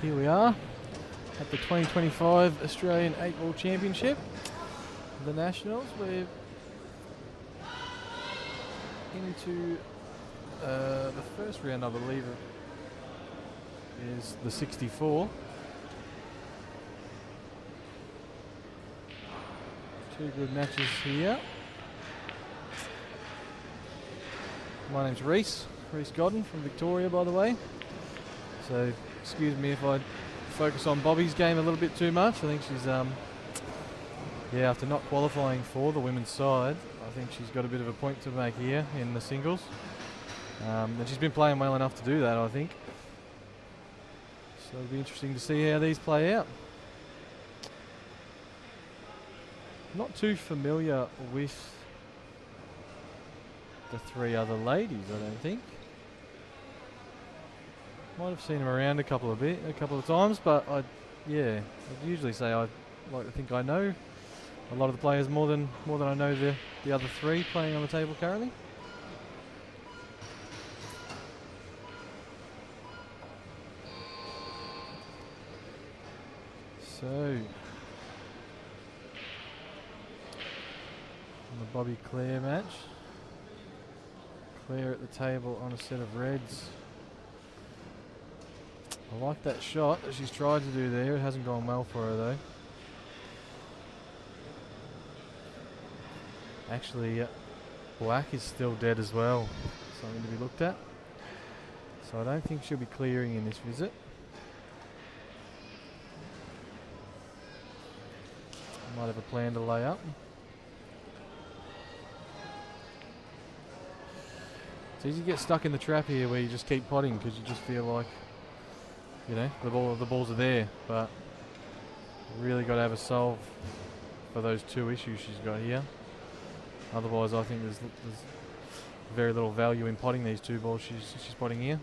Here we are at the 2025 Australian 8-Ball Championship, the Nationals, where into the first round, I believe it is the 64. Two good matches here. My name's Reese Godden from Victoria, by the way. So excuse me if I focus on Bobbie's game a little bit too much. I think she's, after not qualifying for the women's side, I think she's got a bit of a point to make here in the singles. And she's been playing well enough to do that, I think. So it'll be interesting to see how these play out. Not too familiar with the three other ladies, I don't think. Might have seen them around a couple of times, but I'd usually say I like to think I know a lot of the players more than I know the other three playing on the table currently. So, on the Bobbie-Claire match, Claire at the table on a set of reds. I like that shot that she's tried to do there. It hasn't gone well for her though. Actually, black is still dead as well. Something to be looked at. So I don't think she'll be clearing in this visit. Might have a plan to lay up. It's easy to get stuck in the trap here where you just keep potting because you just feel like, you know, the balls are there, but really got to have a solve for those two issues she's got here. Otherwise, I think there's very little value in potting these two balls she's potting here.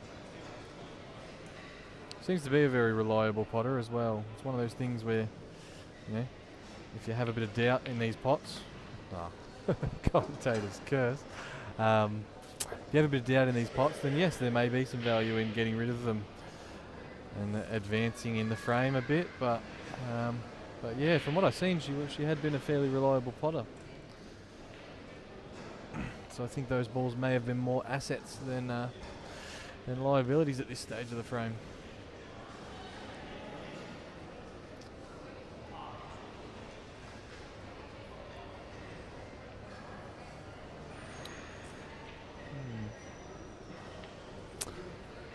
Seems to be a very reliable potter as well. It's one of those things where, you know, if you have a bit of doubt in these pots, commentator's curse. If you have a bit of doubt in these pots, then yes, there may be some value in getting rid of them and advancing in the frame a bit. But yeah, from what I've seen, she had been a fairly reliable potter. So I think those balls may have been more assets than liabilities at this stage of the frame.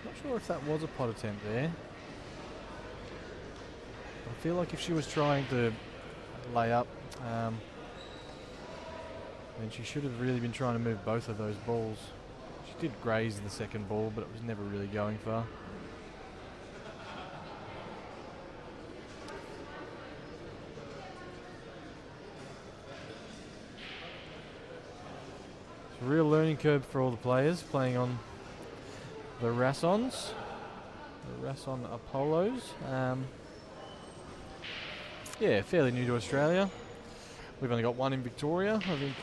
Not sure if that was a pot attempt there. I feel like if she was trying to lay up, then she should have really been trying to move both of those balls. She did graze the second ball, but it was never really going far. It's a real learning curve for all the players playing on the Rassons, the Rasson Apollos. Yeah, fairly new to Australia. We've only got one in Victoria. I think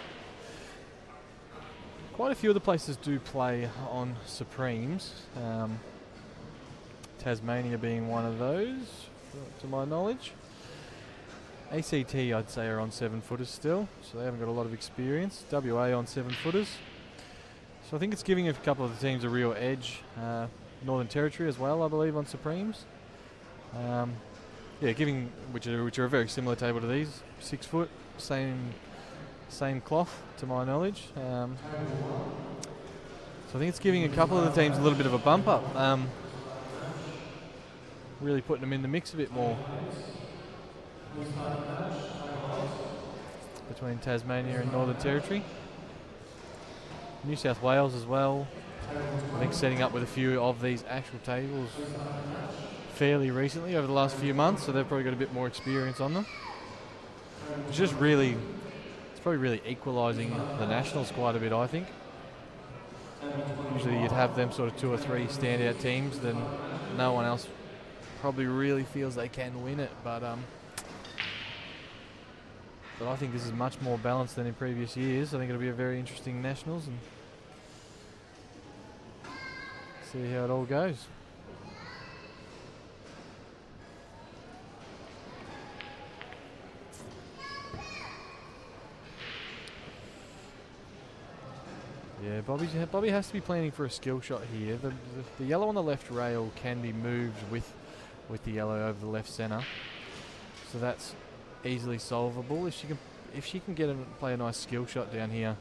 quite a few of the places do play on Supremes. Tasmania being one of those, to my knowledge. ACT, I'd say, are on 7-footers still, so they haven't got a lot of experience. WA on 7-footers. So I think it's giving a couple of the teams a real edge. Northern Territory as well, I believe, on Supremes. Yeah, giving which are a very similar table to these. 6 foot, same cloth, to my knowledge. So I think it's giving a couple of the teams a little bit of a bump up. Really putting them in the mix a bit more. Between Tasmania and Northern Territory. New South Wales as well. I think setting up with a few of these actual tables fairly recently over the last few months, so they've probably got a bit more experience on them. It's just really, it's probably really equalising the nationals quite a bit, I think. Usually you'd have them sort of 2 or 3 standout teams, then no one else probably really feels they can win it, but I think this is much more balanced than in previous years. I think it'll be a very interesting nationals and see how it all goes. Yeah, Bobbie has to be planning for a skill shot here. The yellow on the left rail can be moved with the yellow over the left centre, so that's easily solvable if she can play a nice skill shot down here,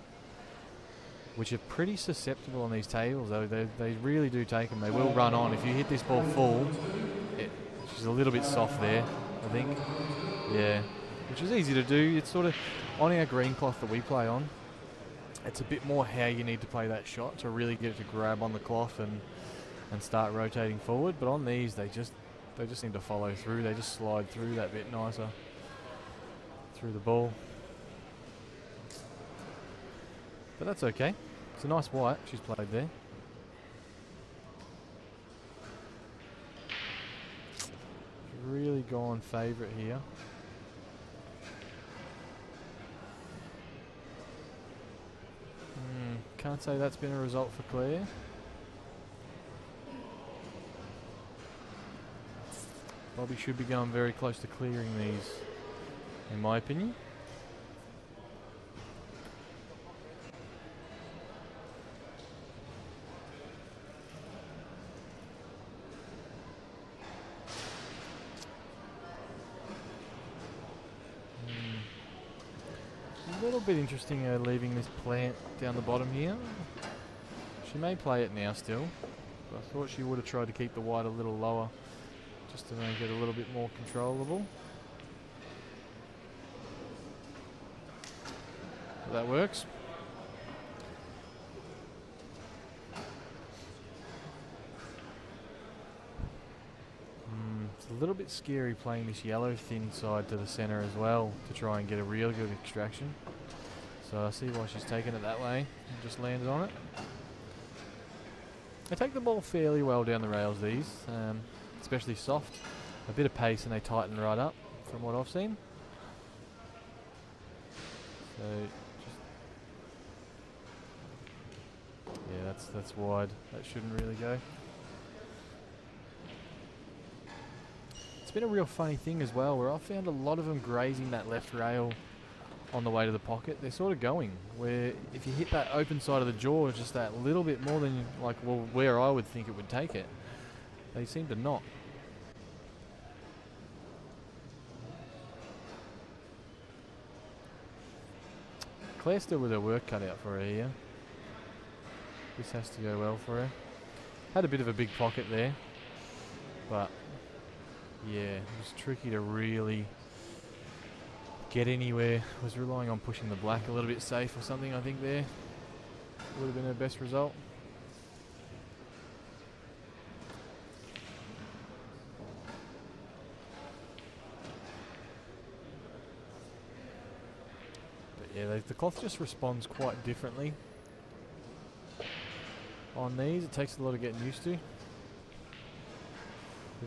which are pretty susceptible on these tables though. They really do take them. They will run on if you hit this ball full. She's a little bit soft there, I think. Yeah, which is easy to do. It's sort of on our green cloth that we play on. It's a bit more how you need to play that shot to really get it to grab on the cloth and start rotating forward. But on these, they just seem to follow through. They just slide through that bit nicer through the ball. But that's okay. It's a nice white she's played there. Really gone favourite here. Can't say that's been a result for Claire. Bobbie should be going very close to clearing these, in my opinion. A little bit interesting leaving this plant down the bottom here. She may play it now still, but I thought she would have tried to keep the white a little lower just to make it a little bit more controllable. So that works. It's a little bit scary playing this yellow thin side to the centre as well to try and get a real good extraction. So I see why she's taken it that way and just landed on it. They take the ball fairly well down the rails, these, especially soft. A bit of pace and they tighten right up from what I've seen. So yeah, that's wide. That shouldn't really go. It's been a real funny thing as well, where I've found a lot of them grazing that left rail on the way to the pocket. They're sort of going, where if you hit that open side of the jaw just that little bit more than where I would think it would take it, they seem to not. Claire's still with her work cut out for her here. This has to go well for her. Had a bit of a big pocket there, but yeah, it was tricky to really get anywhere. Was relying on pushing the black a little bit safe or something, I think there. Would have been her best result. But yeah, the cloth just responds quite differently on these. It takes a lot of getting used to. They're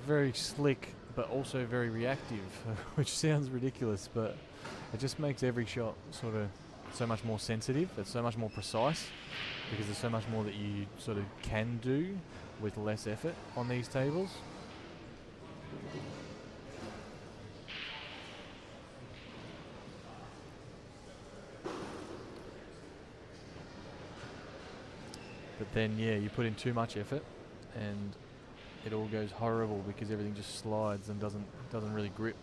very slick, but also very reactive, which sounds ridiculous, but it just makes every shot sort of so much more sensitive. It's so much more precise because there's so much more that you sort of can do with less effort on these tables. But then, yeah, you put in too much effort and it all goes horrible because everything just slides and doesn't really grip.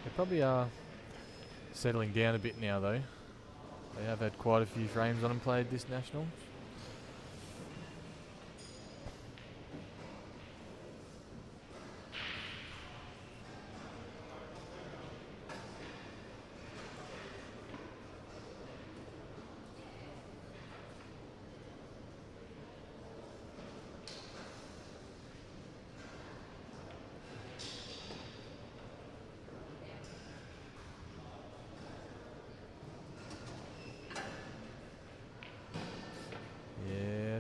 They probably are settling down a bit now though. They have had quite a few frames on them played this national.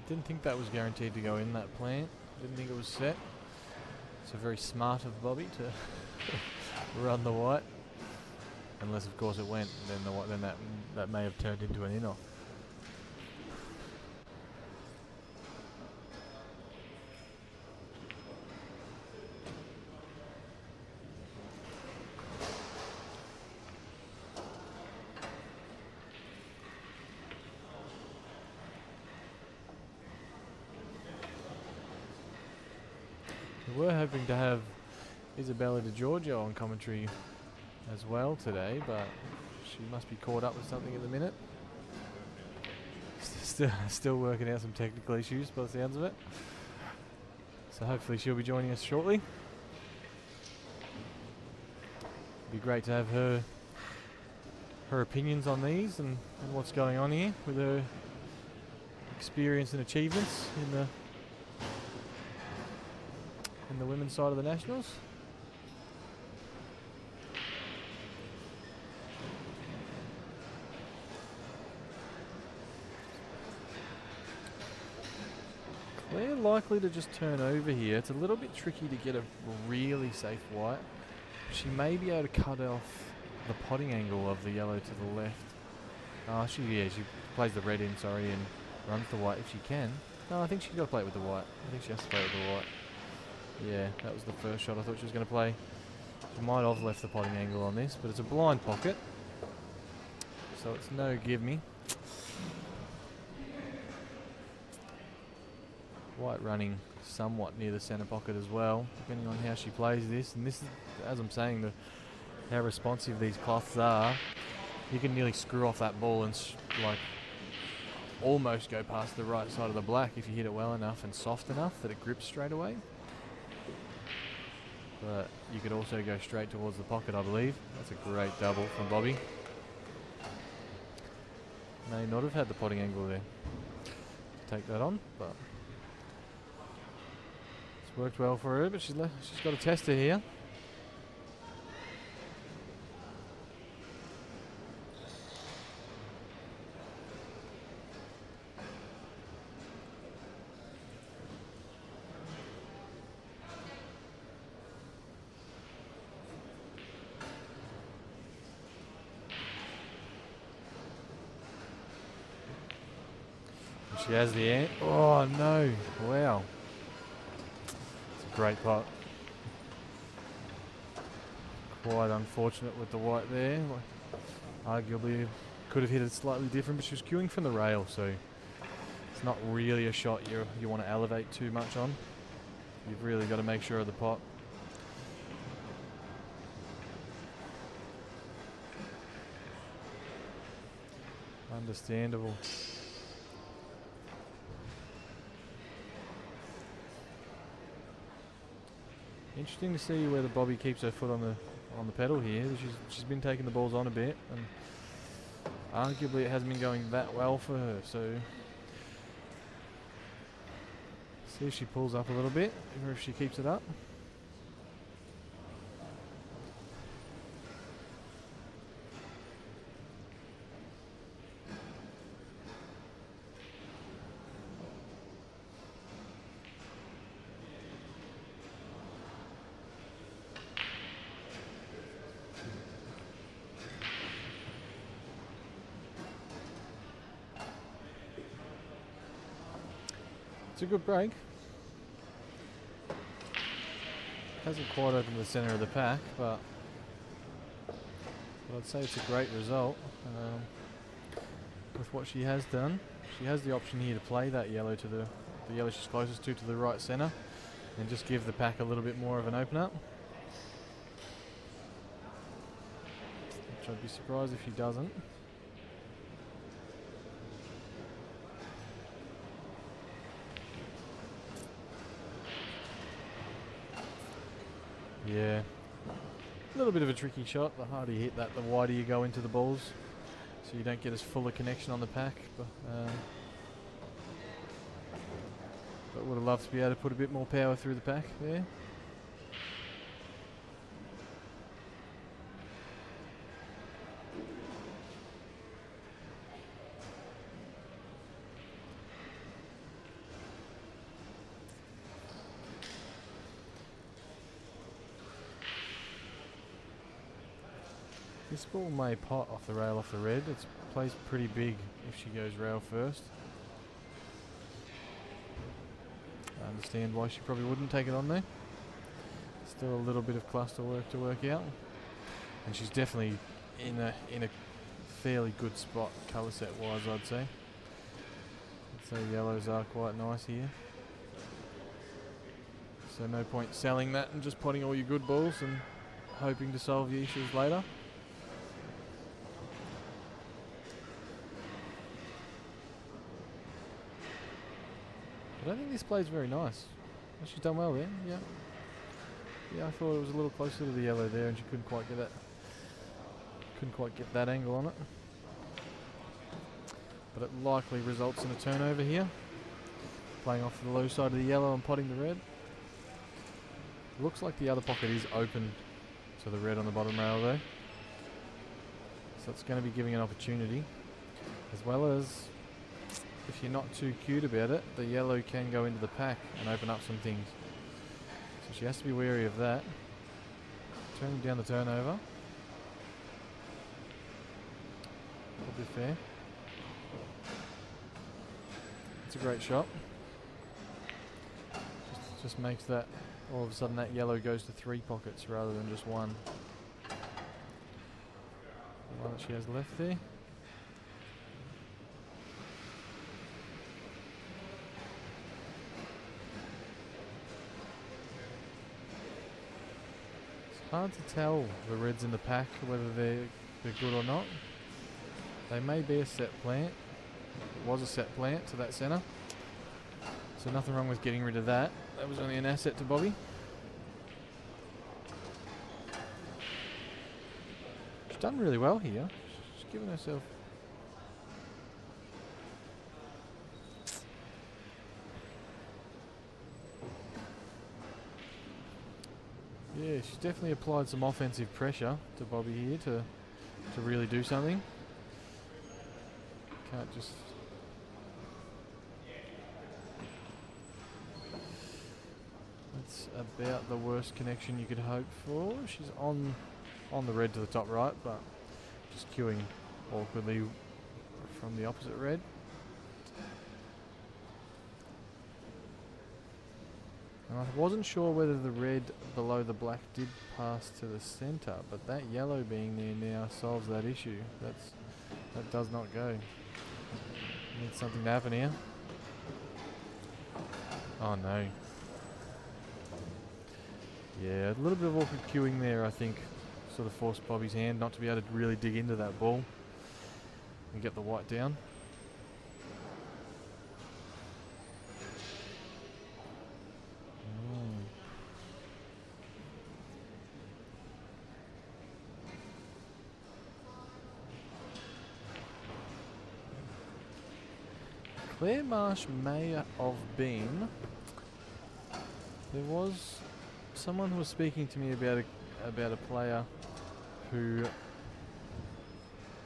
Didn't think that was guaranteed to go in that plant. Didn't think it was set. So very smart of Bobbie to run the white. Unless of course it went, then that may have turned into an in-off. hoping to have Isabella De Giorgio on commentary as well today, but she must be caught up with something at the minute. Still working out some technical issues by the sounds of it. So hopefully she'll be joining us shortly. Be great to have her opinions on these and what's going on here with her experience and achievements in the women's side of the Nationals. They're likely to just turn over here. It's a little bit tricky to get a really safe white. She may be able to cut off the potting angle of the yellow to the left. She plays the red in, and runs the white if she can. No, I think she's got to play it with the white. I think she has to play it with the white. Yeah, that was the first shot I thought she was going to play. She might have left the potting angle on this, but it's a blind pocket, so it's no give me. White running somewhat near the centre pocket as well, depending on how she plays this. And this is, as I'm saying, how responsive these cloths are. You can nearly screw off that ball and almost go past the right side of the black if you hit it well enough and soft enough that it grips straight away. But you could also go straight towards the pocket, I believe. That's a great double from Bobbie. May not have had the potting angle there to take that on, but it's worked well for her. But she's got a tester here. She has the end. Oh no! Wow. It's a great pot. Quite unfortunate with the white there. Arguably could have hit it slightly different, but she was queuing from the rail, so it's not really a shot you want to elevate too much on. You've really got to make sure of the pot. Understandable. Interesting to see whether Bobbie keeps her foot on the pedal here. She's been taking the balls on a bit, and arguably it hasn't been going that well for her. So see if she pulls up a little bit, or if she keeps it up. It's a good break. Hasn't quite opened the centre of the pack, but I'd say it's a great result with what she has done. She has the option here to play that yellow to the yellow she's closest to the right centre, and just give the pack a little bit more of an open up. Which I'd be surprised if she doesn't. Yeah, a little bit of a tricky shot. The harder you hit that, the wider you go into the balls, so you don't get as full a connection on the pack. But would have loved to be able to put a bit more power through the pack there. This ball may pot off the rail off the red. It plays pretty big if she goes rail first. I understand why she probably wouldn't take it on there. Still a little bit of cluster work to work out. And she's definitely in a fairly good spot colour set wise, I'd say. I'd say yellows are quite nice here. So So no point selling that and just potting all your good balls and hoping to solve your issues later. I don't think this play's very nice. Oh, she's done well there, yeah. Yeah, I thought it was a little closer to the yellow there and she couldn't quite get that angle on it. But it likely results in a turnover here. Playing off the low side of the yellow and potting the red. Looks like the other pocket is open to the red on the bottom rail though. So it's going to be giving an opportunity. As well as, if you're not too cute about it, the yellow can go into the pack and open up some things. So she has to be wary of that. Turning down the turnover. Probably fair. It's a great shot. Just makes that, all of a sudden that yellow goes to 3 pockets rather than just one. The one that she has left there. It's hard to tell the reds in the pack whether they're good or not. They may be a set plant. It was a set plant to that centre. So nothing wrong with getting rid of that. That was only an asset to Bobbie. She's done really well here. She's given herself... Yeah, she's definitely applied some offensive pressure to Bobbie here to really do something. Can't just... That's about the worst connection you could hope for. She's on the red to the top right, but just queuing awkwardly from the opposite red. And I wasn't sure whether the red below the black did pass to the centre, but that yellow being there now solves that issue. That does not go. Needs something to happen here. Oh no. Yeah, a little bit of awkward queuing there, I think. Sort of forced Bobbie's hand not to be able to really dig into that ball and get the white down. Where Marsh may have been, there was someone who was speaking to me about a player who,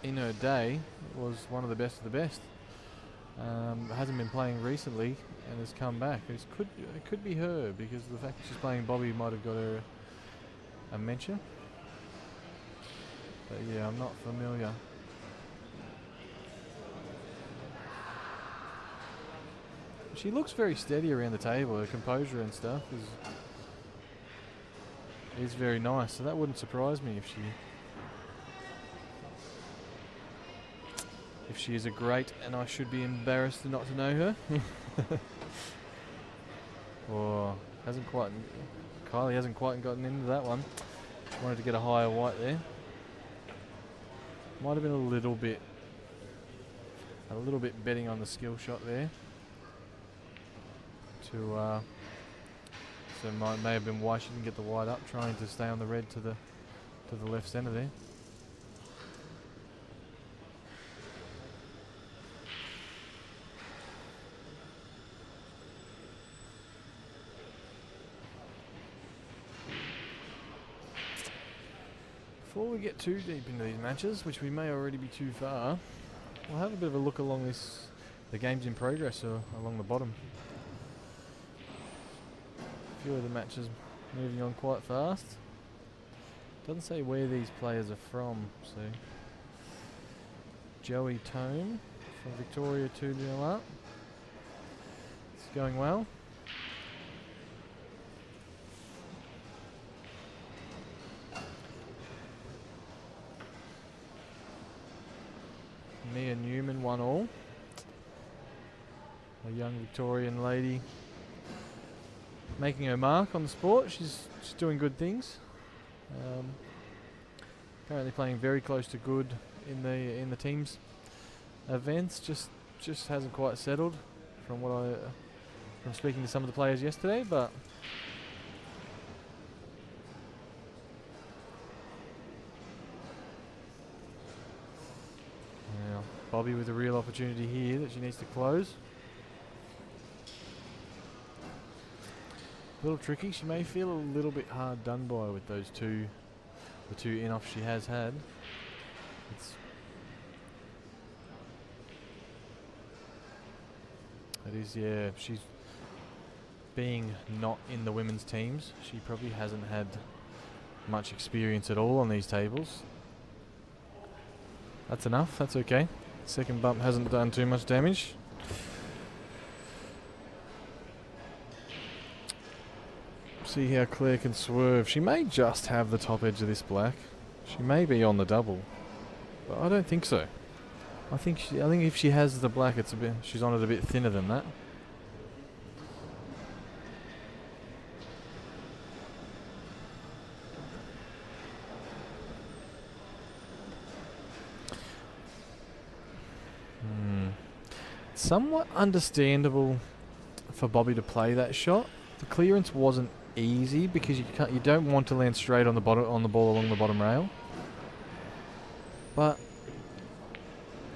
in her day, was one of the best. Hasn't been playing recently and has come back. It could be her, because the fact that she's playing Bobbie might have got her a mention. But yeah, I'm not familiar. She looks very steady around the table. Her composure and stuff is very nice, so that wouldn't surprise me if she is a great, and I should be embarrassed not to know her. Oh, Kylie hasn't quite gotten into that one. Wanted to get a higher white there. Might have been a little bit betting on the skill shot there. So may have been why she didn't get the white up, trying to stay on the red to the left centre there. Before we get too deep into these matches, which we may already be too far, we'll have a bit of a look along the games in progress along the bottom. A few of the matches moving on quite fast. Doesn't say where these players are from, so Joey Tome from Victoria 2-0 up. It's going well. Mia Newman 1-all. A young Victorian lady making her mark on the sport. She's doing good things. Currently playing very close to good in the teams events. Just hasn't quite settled from from speaking to some of the players yesterday, but now Bobbie with a real opportunity here that she needs to close. A little tricky. She may feel a little bit hard done by with those the two in-offs she has had. Yeah, she's being not in the women's teams. She probably hasn't had much experience at all on these tables. That's enough, that's okay. Second bump hasn't done too much damage. See how Claire can swerve. She may just have the top edge of this black. She may be on the double, but I don't think so. I think if she has the black, she's on it a bit thinner than that. Somewhat understandable for Bobbie to play that shot. The clearance wasn't easy because you don't want to land straight on the ball along the bottom rail. But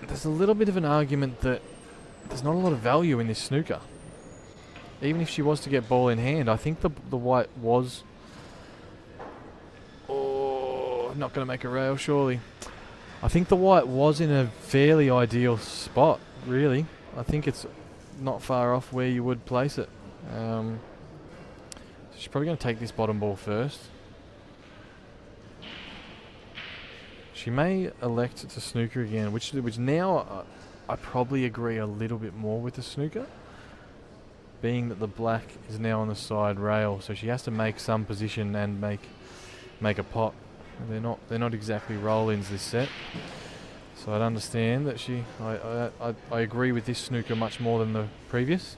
there's a little bit of an argument that there's not a lot of value in this snooker. Even if she was to get ball in hand, I think the white was... Oh, not going to make a rail, surely. I think the white was in a fairly ideal spot, really. I think it's not far off where you would place it. She's probably going to take this bottom ball first. She may elect to snooker again, which now I probably agree a little bit more with the snooker, being that the black is now on the side rail, so she has to make some position and make a pot. They're not exactly roll-ins this set, so I'd understand that I agree with this snooker much more than the previous.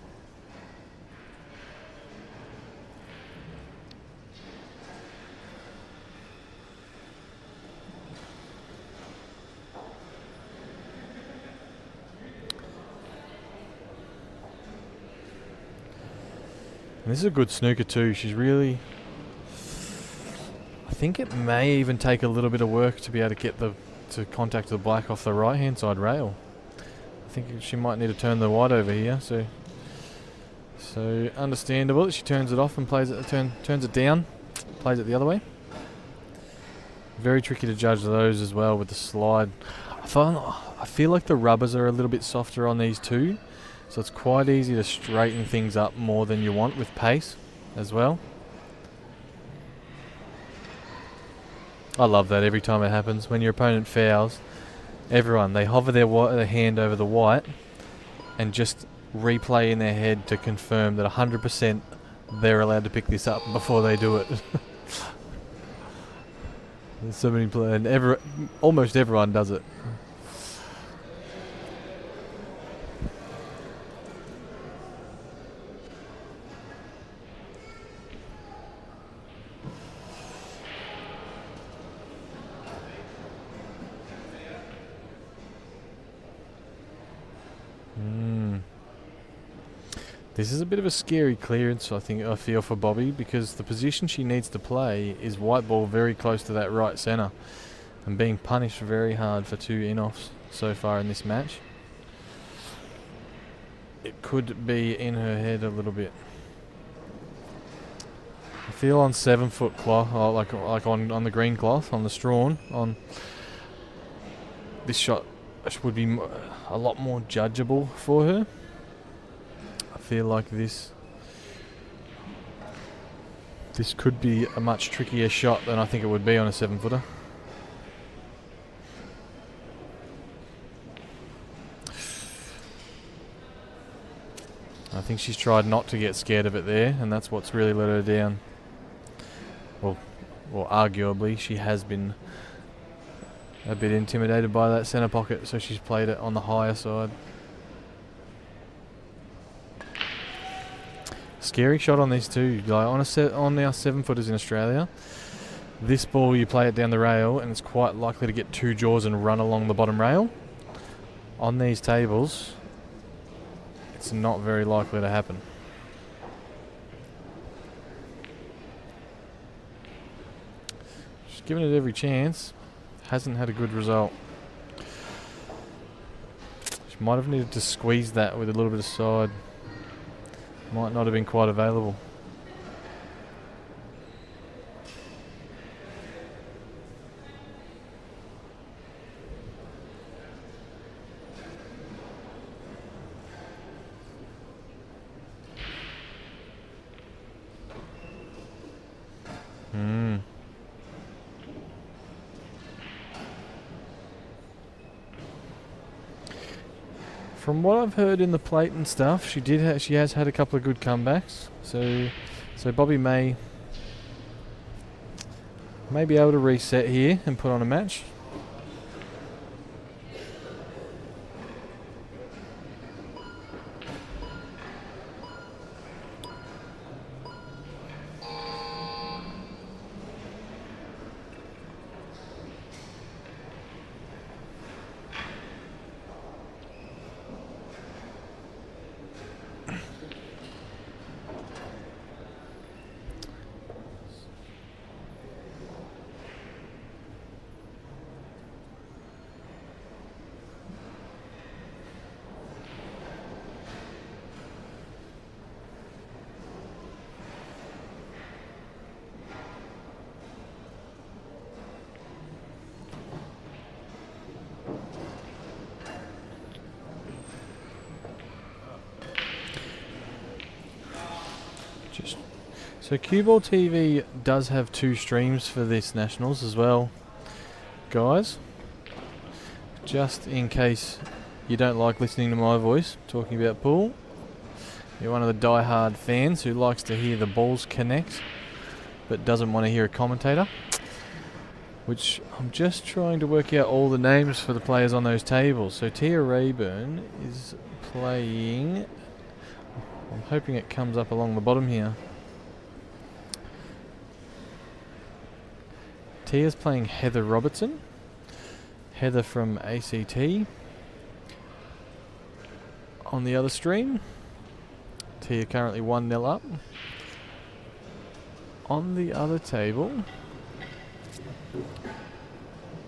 And this is a good snooker too. She's really... I think it may even take a little bit of work to be able to get to contact the black off the right hand side rail. I think she might need to turn the white over here. So understandable that she turns it off and plays it. Turns it down, plays it the other way. Very tricky to judge those as well with the slide. I feel like the rubbers are a little bit softer on these two. So it's quite easy to straighten things up more than you want with pace as well. I love that every time it happens. When your opponent fouls, they hover their hand over the white and just replay in their head to confirm that 100% they're allowed to pick this up before they do it. There's so many players, and almost everyone does it. This is a bit of a scary clearance, I feel for Bobbie, because the position she needs to play is white ball very close to that right centre and being punished very hard for 2 in-offs so far in this match. It could be in her head a little bit. I feel on 7-foot cloth, like on the green cloth, on the strawn, on this shot would be a lot more judgeable for her. I feel like this could be a much trickier shot than I think it would be on a 7-footer. I think she's tried not to get scared of it there, and that's what's really let her down. Well, arguably she has been a bit intimidated by that centre pocket, so she's played it on the higher side. scary shot on these two. Like on our 7-footers in Australia, this ball you play it down the rail and it's quite likely to get 2 jaws and run along the bottom rail. On these tables, it's not very likely to happen. She's given it every chance. Hasn't had a good result. She might have needed to squeeze that with a little bit of side. Might not have been quite available. From what I've heard in the plate and stuff, she has had a couple of good comebacks. So Bobbie may be able to reset here and put on a match. So CueballTV does have 2 streams for this Nationals as well, guys. Just in case you don't like listening to my voice talking about pool, you're one of the die-hard fans who likes to hear the balls connect but doesn't want to hear a commentator, which I'm just trying to work out all the names for the players on those tables. So Tia Rayburn is playing, I'm hoping it comes up along the bottom here. Tia's playing Heather Robertson. Heather from ACT. On the other stream, Tia currently 1-0 up. On the other table,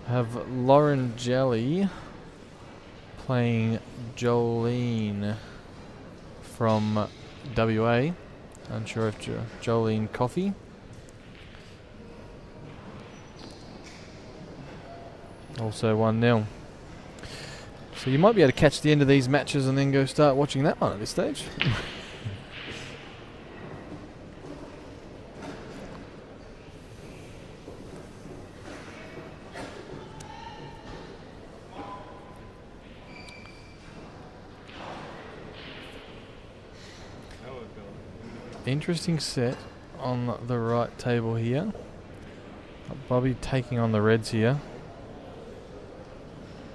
have Lauren Jelly playing Jolene from WA. Unsure if Jolene Coffee. Also 1-0. So you might be able to catch the end of these matches and then go start watching that one at this stage. Interesting set on the right table here. Bobbie taking on the reds here.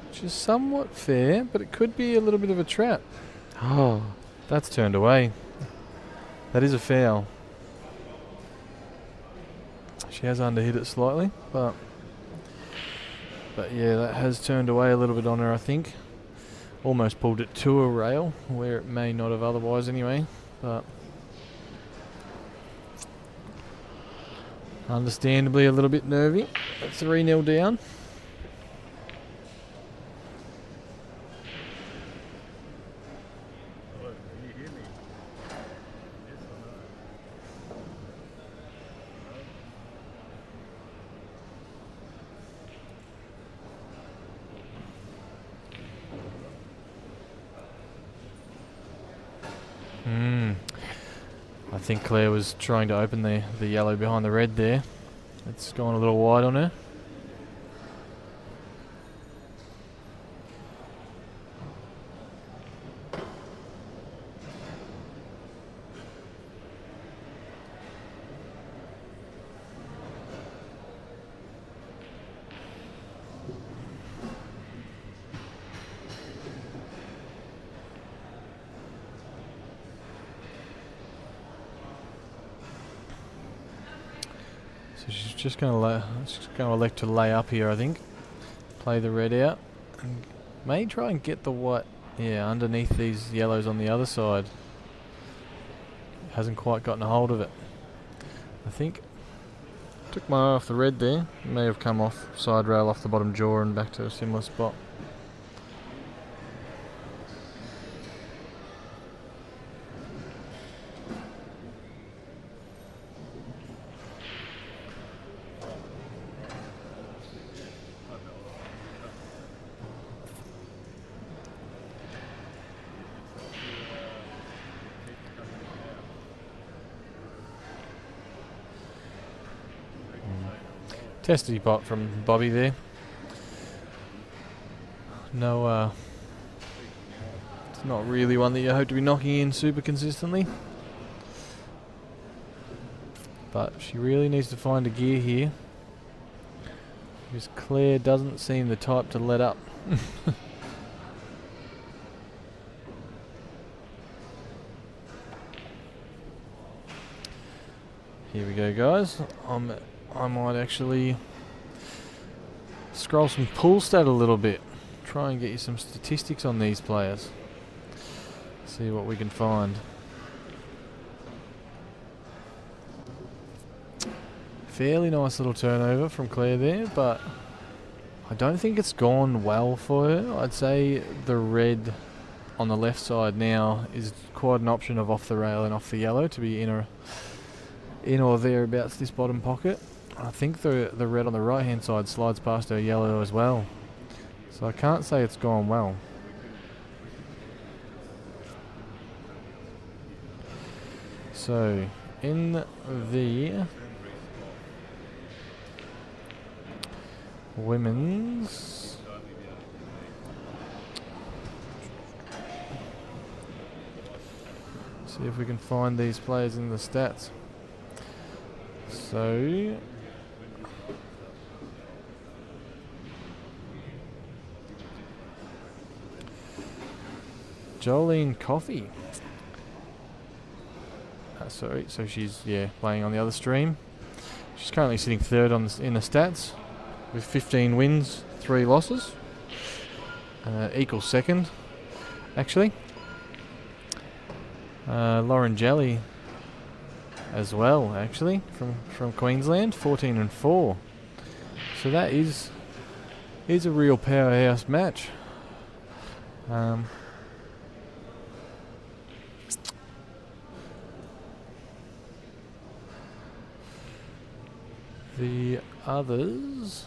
Which is somewhat fair, but it could be a little bit of a trap. Oh, that's turned away. That is a foul. She has underhit it slightly, but yeah, that has turned away a little bit on her, I think. Almost pulled it to a rail, where it may not have otherwise anyway, but understandably a little bit nervy. 3-0 down. I think Claire was trying to open the yellow behind the red there. It's gone a little wide on her. just going to elect to lay up here, I think. Play the red out. And may try and get the white, underneath these yellows on the other side. Hasn't quite gotten a hold of it, I think. Took my eye off the red there. May have come off side rail off the bottom jaw and back to a similar spot. Testy pot from Bobbie there. No, it's not really one that you hope to be knocking in super consistently. But she really needs to find a gear here, because Claire doesn't seem the type to let up. Here we go, guys. I might actually scroll some pool stat a little bit. Try and get you some statistics on these players. See what we can find. Fairly nice little turnover from Claire there, but I don't think it's gone well for her. I'd say the red on the left side now is quite an option of off the rail and off the yellow to be in or thereabouts this bottom pocket. I think the red on the right hand side slides past her yellow as well. So I can't say it's gone well. So in the women's, see if we can find these players in the stats. So Jolene Coffey. So she's playing on the other stream. She's currently sitting third in the stats with 15 wins, 3 losses. Equals second, actually. Lauren Jelly as well, actually, from Queensland, 14 and 4. So that is a real powerhouse match. The others,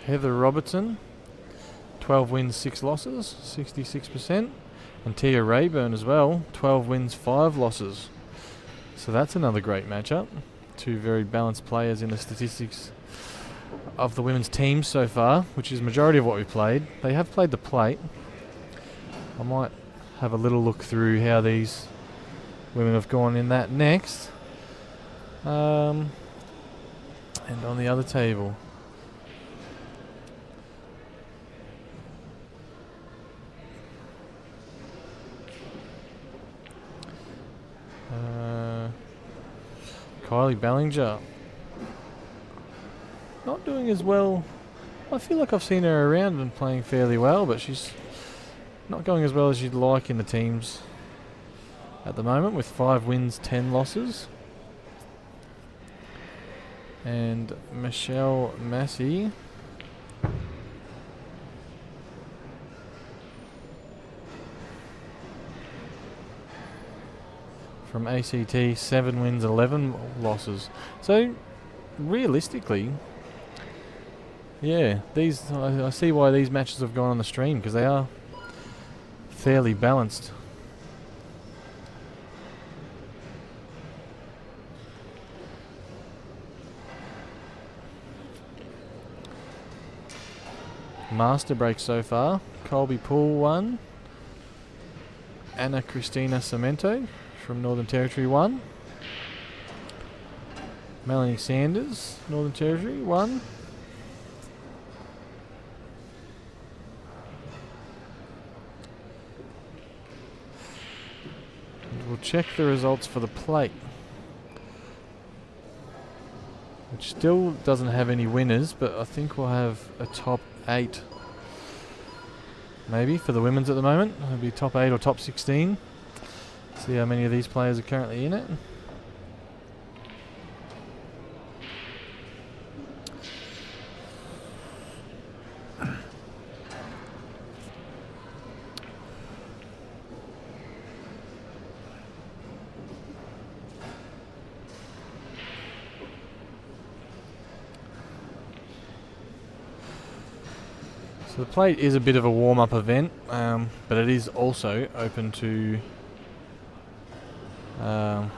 Heather Robertson, 12 wins, 6 losses, 66%. And Tia Rayburn as well, 12 wins, 5 losses. So that's another great matchup. Two very balanced players in the statistics of the women's team so far, which is majority of what we've played. They have played the plate. I might have a little look through how these women have gone in that next. And on the other table, Kylie Bellinger, not doing as well. I feel like I've seen her around and playing fairly well, but she's not going as well as you'd like in the teams at the moment, with 5 wins, 10 losses. And Michelle Massey, from ACT, 7 wins, 11 losses. So realistically, these I see why these matches have gone on the stream, because they are fairly balanced. Master break so far: Colby Poole 1, Anna Christina Cemento from Northern Territory 1, Melanie Sanders, Northern Territory 1, and we'll check the results for the plate. which still doesn't have any winners, but I think we'll have a top 8 maybe for the women's at the moment. It'll be top 8 or top 16. See how many of these players are currently in it. So the plate is a bit of a warm-up event, but it is also open to, well,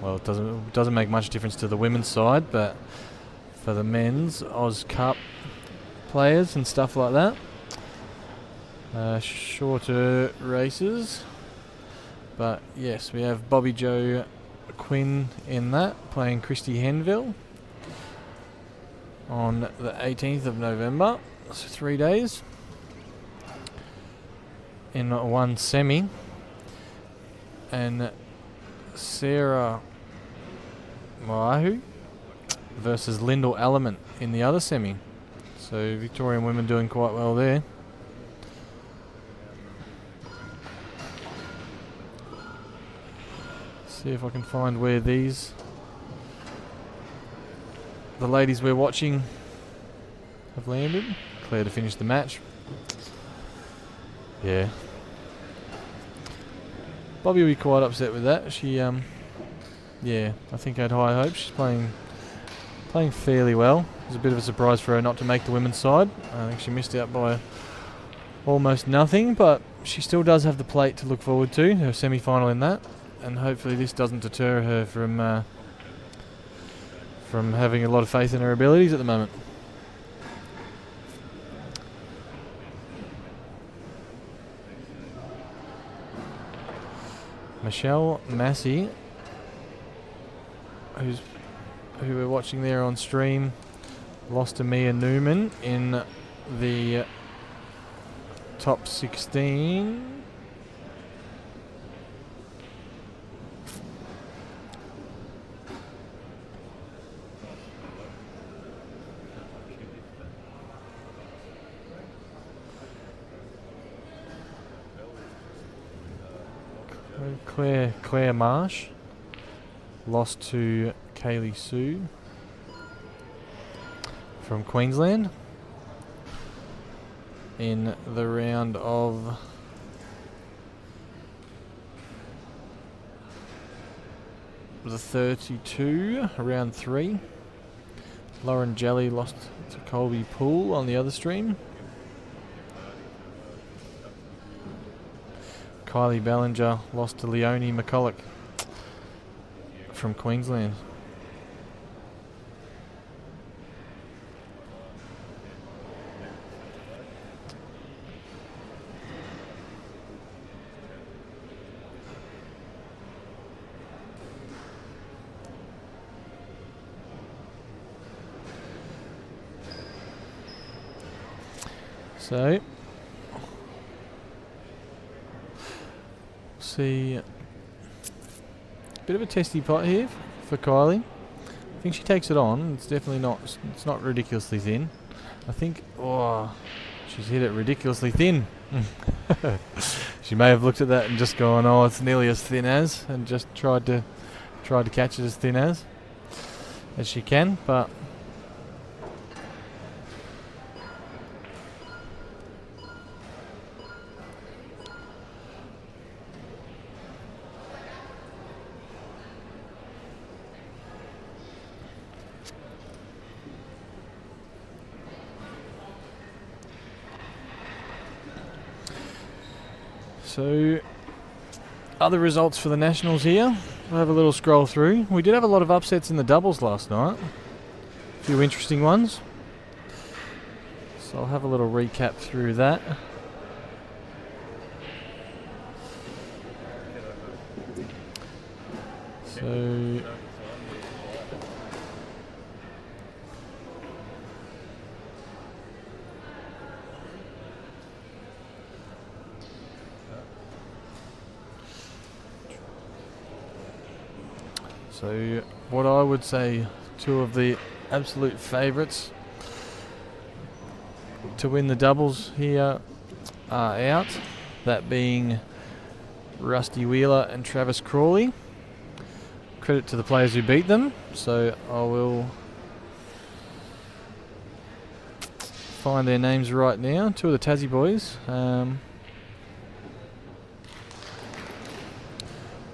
it doesn't make much difference to the women's side, but for the men's Oz Cup players and stuff like that, shorter races. But yes, we have Bobbie-Jo Quin in that, playing Christy Henville on the 18th of November. So 3 days in one semi, and Sarah Moahu versus Lyndall Element in the other semi. So Victorian women doing quite well there. See if I can find where the ladies we're watching have landed. Claire to finish the match. Yeah. Bobbie will be quite upset with that. She, yeah, I think had high hopes. She's playing fairly well. It was a bit of a surprise for her not to make the women's side. I think she missed out by almost nothing, but she still does have the plate to look forward to, her semi-final in that, and hopefully this doesn't deter her from having a lot of faith in her abilities at the moment. Michelle Massey, who we're watching there on stream, lost to Mia Newman in the top 16. Claire Marsh lost to Kylie Sue from Queensland in the round of the 32, round 3. Lauren Jelly lost to Colby Poole on the other stream. Kylie Bellinger lost to Leonie McCulloch from Queensland. So see, a bit of a testy pot here for Kylie. I think she takes it on. It's definitely not. It's not ridiculously thin. I think. Oh, she's hit it ridiculously thin. She may have looked at that and just gone, "Oh, it's nearly as thin as," and just tried to catch it as thin as she can, but. So, other results for the Nationals here. We'll have a little scroll through. We did have a lot of upsets in the doubles last night. A few interesting ones. So I'll have a little recap through that. So what I would say, two of the absolute favourites to win the doubles here are out. That being Rusty Wheeler and Travis Crawley. Credit to the players who beat them. So I will find their names right now. Two of the Tassie boys.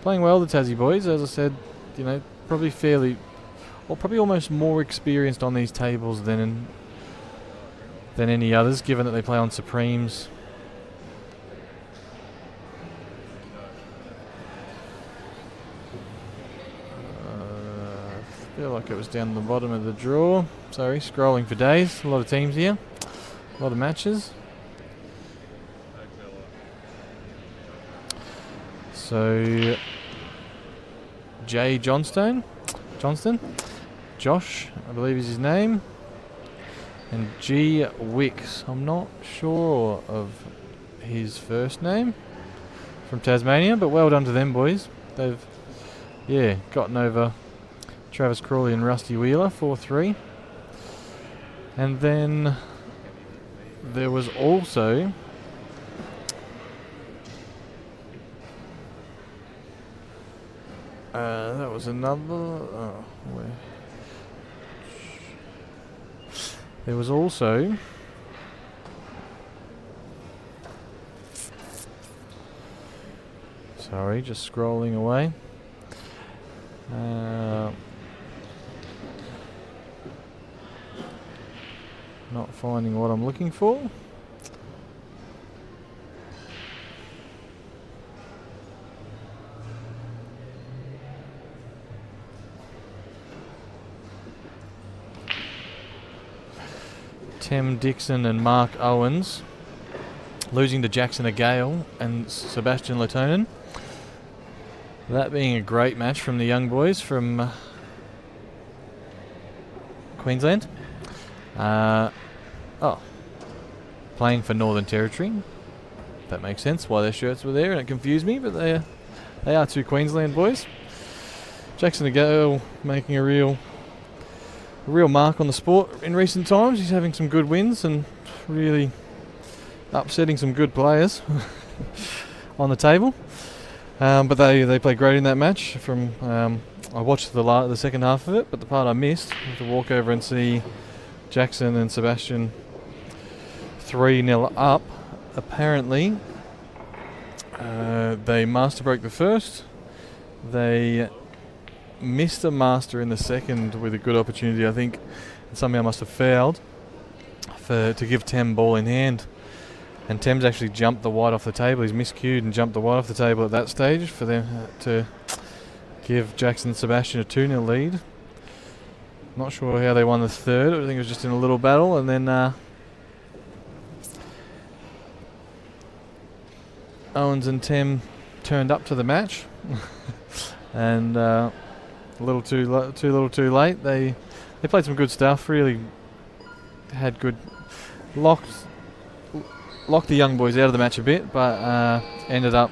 Playing well, the Tassie boys. As I said, you know, probably fairly, or probably almost more experienced on these tables than any others, given that they play on Supremes. I feel like it was down the bottom of the draw. Sorry, scrolling for days. A lot of teams here. A lot of matches. So, Jay Johnston, Josh, I believe is his name, and G Wicks. I'm not sure of his first name, from Tasmania, but well done to them boys. They've, yeah, gotten over Travis Crawley and Rusty Wheeler 4-3. And then there was also that was another. There was also sorry, just scrolling away. Not finding what I'm looking for. Tim Dixon and Mark Owens losing to Jackson Agale and Sebastian Latonen. That being a great match from the young boys from Queensland. Playing for Northern Territory. That makes sense why their shirts were there, and it confused me, but they are two Queensland boys. Jackson Agale making a real mark on the sport in recent times. He's having some good wins and really upsetting some good players on the table. But they played great in that match. I watched the second half of it, but the part I missed was to walk over and see Jackson and Sebastian 3-0 up. Apparently, they master broke the first. They missed a master in the second with a good opportunity, I think, and somehow must have fouled to give Tem ball in hand. And Tem's actually jumped the white off the table. He's miscued and jumped the white off the table at that stage for them to give Jackson and Sebastian a 2-0 lead. Not sure how they won the third. I think it was just in a little battle, and then Owens and Tem turned up to the match, and a little too late. They played some good stuff. Really had good locked the young boys out of the match a bit, but ended up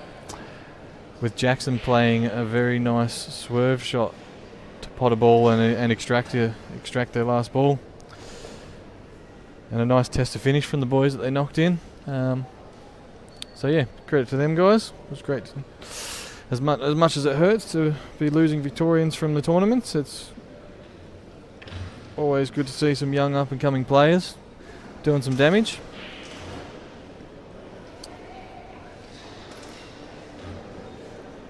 with Jackson playing a very nice swerve shot to pot a ball and extract their last ball, and a nice test to finish from the boys that they knocked in. So yeah, credit to them guys. It was great. As much as it hurts to be losing Victorians from the tournaments, it's always good to see some young up and coming players doing some damage.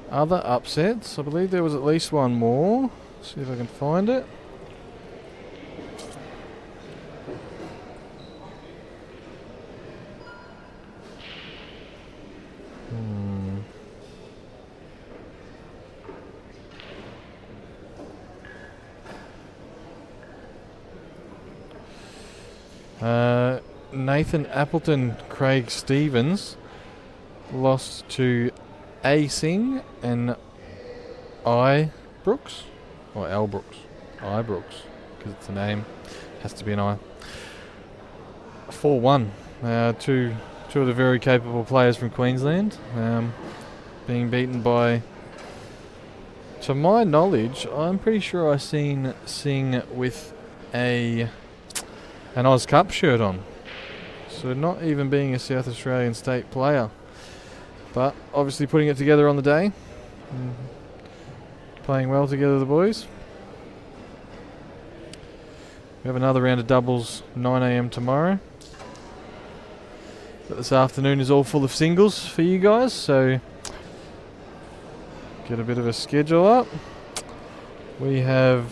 Other upsets, I believe there was at least one more. See if I can find it. Nathan Appleton, Craig Stevens lost to A. Singh and I. Brooks, or L. Brooks, I. Brooks, because it's a name, has to be an I. 4-1. Two of the very capable players from Queensland, being beaten by, to my knowledge, I'm pretty sure I seen Singh with an Oz Cup shirt on. So not even being a South Australian state player. But obviously putting it together on the day. Playing well together, the boys. We have another round of doubles 9 AM tomorrow. But this afternoon is all full of singles for you guys, so get a bit of a schedule up. We have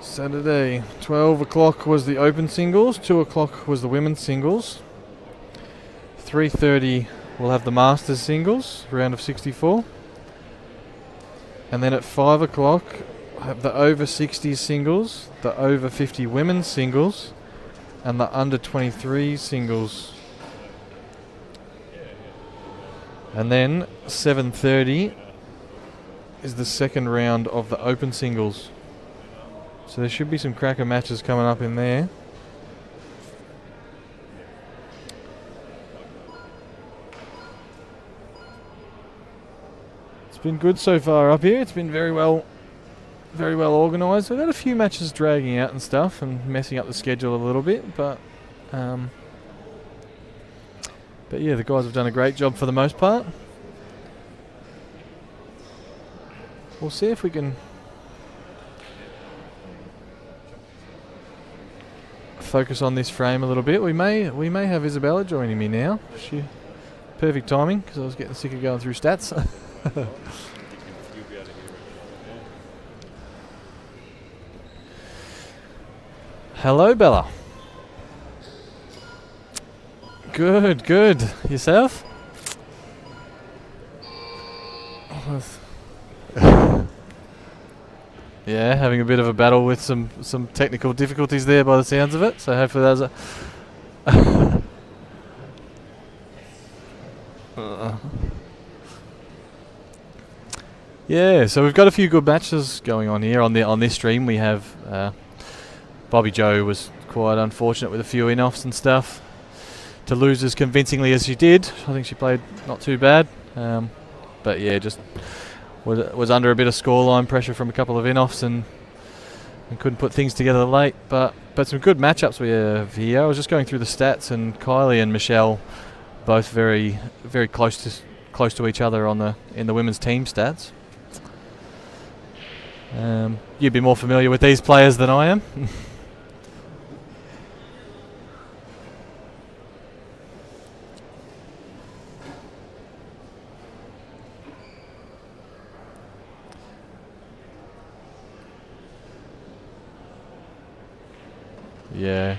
Saturday, 12 o'clock was the open singles, 2 o'clock was the women's singles. 3:30 we'll have the Masters singles, round of 64. And then at 5 o'clock, have the over 60 singles, the over 50 women's singles, and the under 23 singles. And then 7:30 is the second round of the open singles. So there should be some cracker matches coming up in there. It's been good so far up here. It's been very well organised. We've had a few matches dragging out and stuff and messing up the schedule a little bit, but yeah, the guys have done a great job for the most part. We'll see if we can focus on this frame a little bit. We may have Isabella joining me now. Perfect timing, because I was getting sick of going through stats. Hello, Bella. Good. Yourself? Yeah, having a bit of a battle with some technical difficulties there by the sounds of it. So hopefully there's yeah, so we've got a few good matches going on here on this stream. We have Bobbie-Jo was quite unfortunate with a few in-offs and stuff to lose as convincingly as she did. I think she played not too bad, but yeah, just was under a bit of scoreline pressure from a couple of in-offs and couldn't put things together late. But some good matchups we have here. I was just going through the stats, and Kylie and Michelle both very close to each other in the women's team stats. You'd be more familiar with these players than I am. Yeah.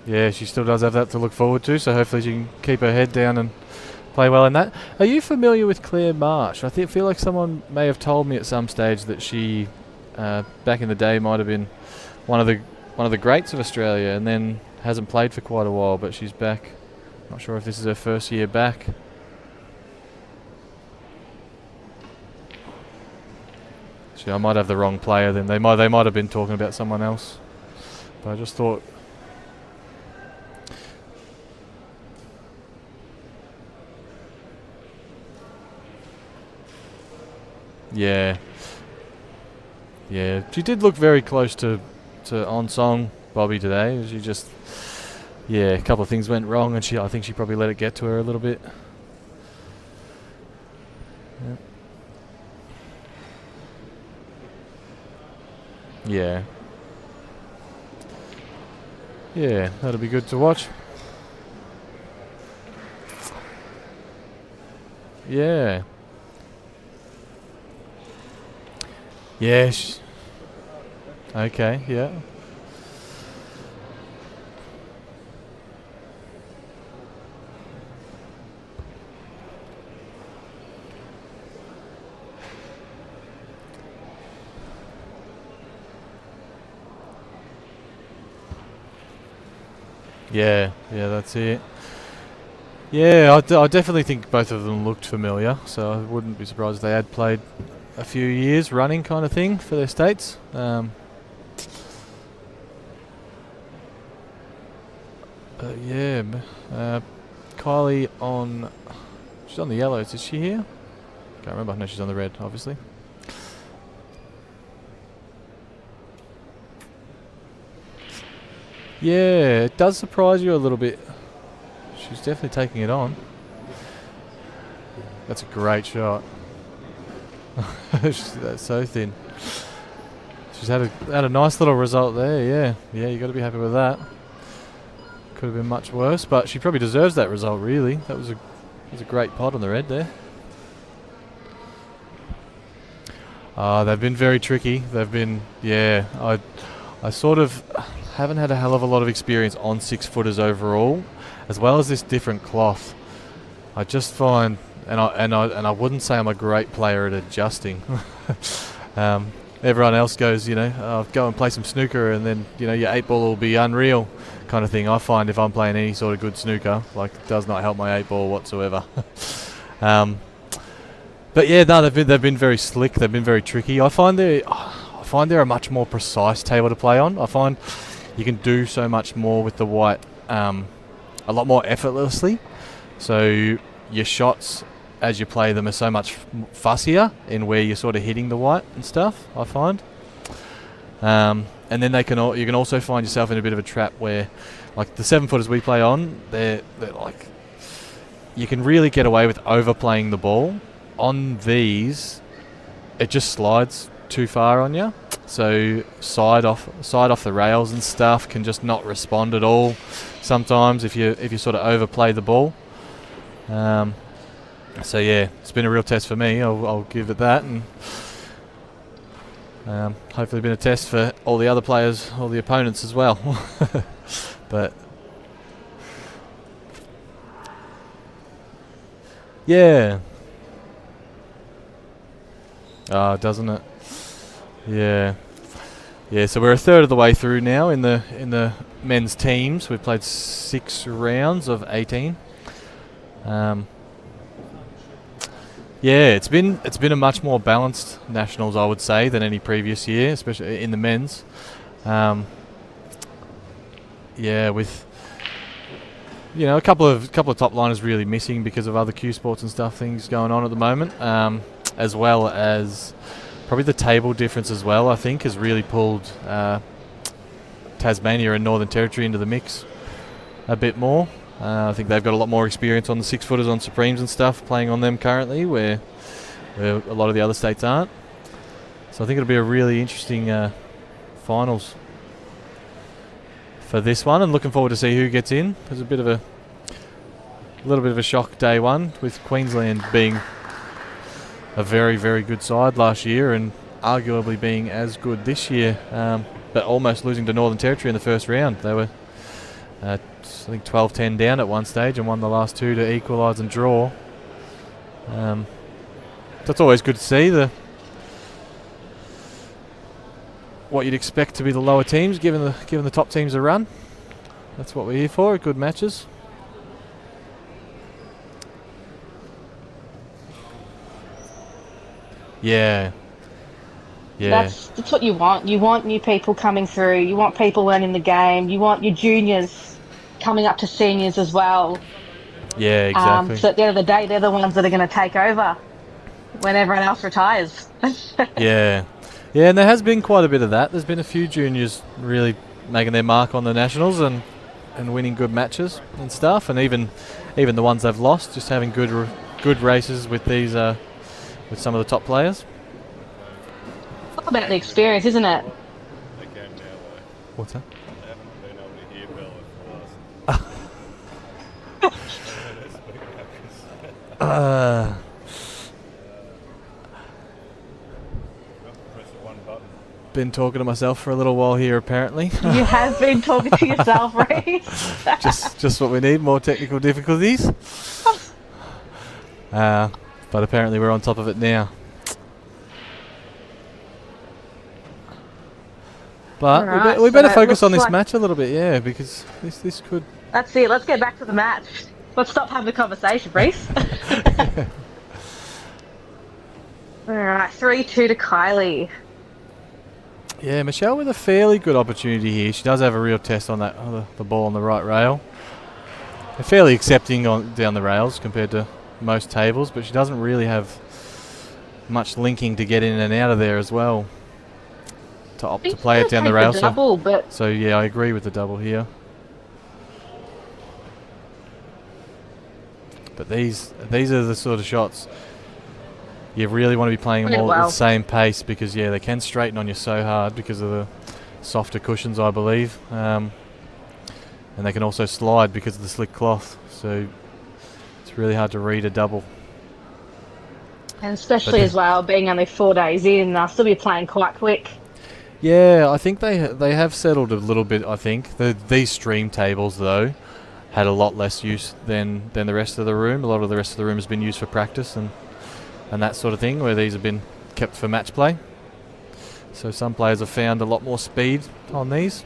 Yeah, she still does have that to look forward to, so hopefully she can keep her head down and play well in that. Are you familiar with Claire Marsh? I feel like someone may have told me at some stage that she, back in the day, might have been one of the greats of Australia, and then hasn't played for quite a while, but she's back. Not sure if this is her first year back. Actually, I might have the wrong player then. They might have been talking about someone else. But I just thought. Yeah. She did look very close to on song Bobbie today. She just, a couple of things went wrong, and I think she probably let it get to her a little bit. Yeah. Yeah, that'll be good to watch. Yeah. Yes. Okay, yeah. Yeah, that's it. Yeah, I definitely think both of them looked familiar, so I wouldn't be surprised if they had played a few years running kind of thing for their states. But yeah, Kylie on... She's on the yellows, is she here? Can't remember. No, she's on the red, obviously. Yeah, it does surprise you a little bit. She's definitely taking it on. That's a great shot. That's so thin. She's had a nice little result there, yeah. Yeah, you got to be happy with that. Could have been much worse, but she probably deserves that result, really. That was a great pot on the red there. They've been very tricky. They've been, yeah. I sort of haven't had a hell of a lot of experience on 6-footers overall, as well as this different cloth. I just find, and I wouldn't say I'm a great player at adjusting. Everyone else goes, go and play some snooker, and then your 8-ball will be unreal, kind of thing. I find if I'm playing any sort of good snooker, like, it does not help my 8-ball whatsoever. But yeah, no, they've been very slick. They've been very tricky. I find they're a much more precise table to play on. I find you can do so much more with the white, a lot more effortlessly. So your shots as you play them are so much fussier in where you're sort of hitting the white and stuff, I find. And then you can also find yourself in a bit of a trap where, like, the 7-footers we play on, they're like, you can really get away with overplaying the ball. On these, it just slides too far on you. So side off the rails and stuff can just not respond at all. Sometimes if you sort of overplay the ball. So yeah, it's been a real test for me. I'll give it that, and hopefully been a test for all the other players, all the opponents as well. But yeah. Doesn't it? Yeah. Yeah, so we're a third of the way through now in the men's teams. We've played 6 rounds of 18. Yeah, it's been a much more balanced nationals, I would say, than any previous year, especially in the men's. Yeah, with a couple of top liners really missing because of other Q Sports and stuff things going on at the moment. As well as probably the table difference as well, I think, has really pulled Tasmania and Northern Territory into the mix a bit more. I think they've got a lot more experience on the 6-footers on Supremes and stuff, playing on them currently, where a lot of the other states aren't. So I think it'll be a really interesting finals for this one, and looking forward to see who gets in. There's a little bit of a shock day one, with Queensland being a very, very good side last year and arguably being as good this year, but almost losing to Northern Territory in the first round. They were, I think, 12-10 down at one stage and won the last 2 to equalise and draw. That's always good to see, what you'd expect to be the lower teams, given the top teams a run. That's what we're here for, good matches. Yeah. That's what you want. You want new people coming through. You want people learning the game. You want your juniors coming up to seniors as well. Yeah, exactly. So at the end of the day, they're the ones that are going to take over when everyone else retires. Yeah, and there has been quite a bit of that. There's been a few juniors really making their mark on the nationals and winning good matches and stuff, and even the ones they've lost, just having good races with these. With some of the top players. It's all about the experience, isn't it? What's that? I haven't been able to hear Bella for the last. Press the one button. Been talking to myself for a little while here, apparently. You have been talking to yourself, Reece. just what we need, more technical difficulties. But apparently we're on top of it now. But right, we better so focus on this like match a little bit, yeah, because this could... That's it. Let's get back to the match. Let's stop having a conversation, Reese. All right, 3-2 to Kylie. Yeah, Michelle with a fairly good opportunity here. She does have a real test on that the ball on the right rail. They're fairly accepting down the rails compared to most tables, but she doesn't really have much linking to get in and out of there as well. To opt to play it down the rail. So yeah, I agree with the double here. But these are the sort of shots you really want to be playing them all at the same pace, because yeah, they can straighten on you so hard because of the softer cushions, I believe, and they can also slide because of the slick cloth. So it's really hard to read a double. And especially as well, being only 4 days in, they'll still be playing quite quick. Yeah, I think they have settled a little bit. I think these stream tables though had a lot less use than the rest of the room. A lot of the rest of the room has been used for practice and that sort of thing, where these have been kept for match play. So some players have found a lot more speed on these.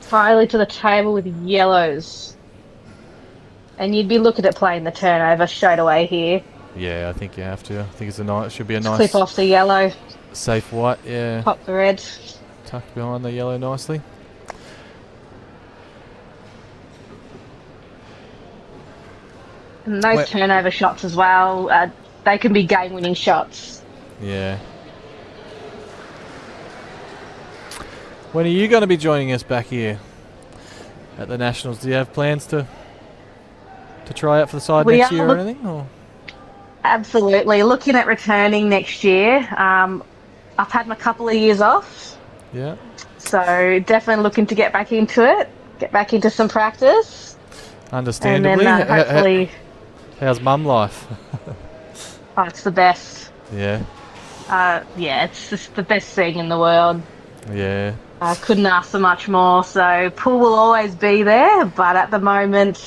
Kylie to the table with yellows. And you'd be looking at playing the turnover straight away here. Yeah, I think you have to. I think it should be a nice clip off the yellow. Safe white, yeah. Pop the red. Tucked behind the yellow nicely. And those turnover shots as well, they can be game-winning shots. Yeah. When are you going to be joining us back here at the Nationals? Do you have plans to try out for the side next year or anything? Or? Absolutely. Looking at returning next year. I've had my couple of years off. Yeah. So definitely looking to get back into it, get back into some practice. Understandably. And then hopefully... How's mum life? Oh, it's the best. Yeah. Yeah, it's just the best thing in the world. Yeah. I couldn't ask for much more. So pool will always be there, but at the moment,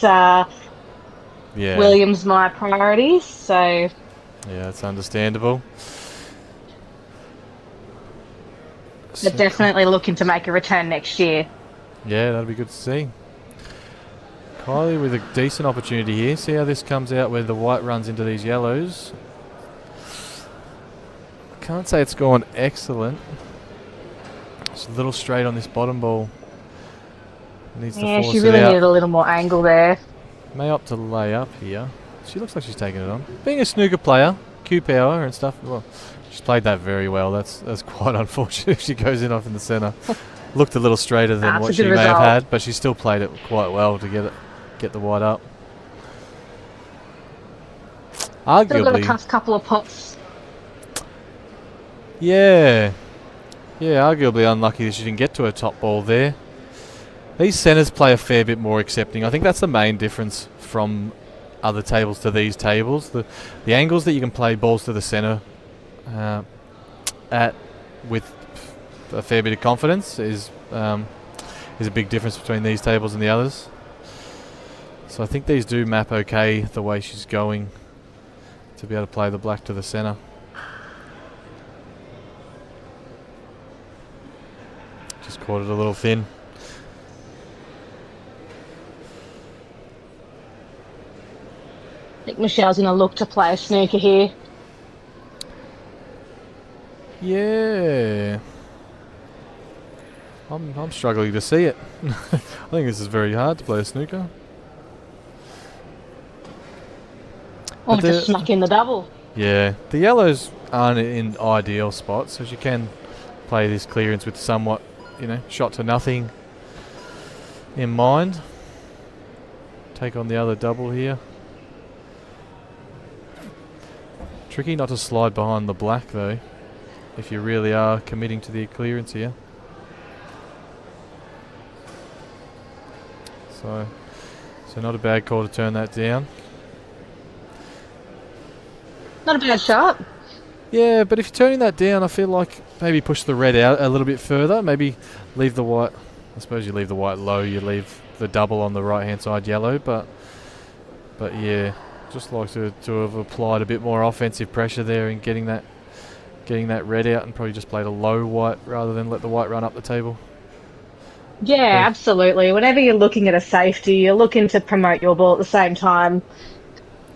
William's my priority. So yeah, it's understandable. They're definitely looking to make a return next year. Yeah, that'll be good to see. Kylie with a decent opportunity here. See how this comes out where the white runs into these yellows. I can't say it's gone excellent. It's a little straight on this bottom ball. Needs to force she really it out. needed a little more angle there. May opt to lay up here. She looks like she's taking it on. Being a snooker player, Q power and stuff, well, she's played that very well. That's quite unfortunate if she goes in off in the centre. Looked a little straighter than what she may have had, but she still played it quite well to get the white up. Arguably, still got a tough couple of pots. Yeah, arguably unlucky that she didn't get to her top ball there. These centres play a fair bit more accepting. I think that's the main difference from other tables to these tables. The angles that you can play balls to the centre at with a fair bit of confidence is a big difference between these tables and the others. So I think these do map okay the way she's going to be able to play the black to the centre. Just caught it a little thin. I think Michelle's going to look to play a snooker here. Yeah. I'm struggling to see it. I think this is very hard to play a snooker. Or just smack in the double. Yeah, the yellows aren't in ideal spots, so she can play this clearance with somewhat, shot to nothing in mind. Take on the other double here. Tricky not to slide behind the black though, if you really are committing to the clearance here. So not a bad call to turn that down. Not a bad shot. Yeah, but if you're turning that down, I feel like maybe push the red out a little bit further. Maybe leave the white. I suppose you leave the white low. You leave the double on the right hand side yellow. But yeah, just like to have applied a bit more offensive pressure there and getting that red out, and probably just played a low white rather than let the white run up the table. Yeah, absolutely. Whenever you're looking at a safety, you're looking to promote your ball at the same time,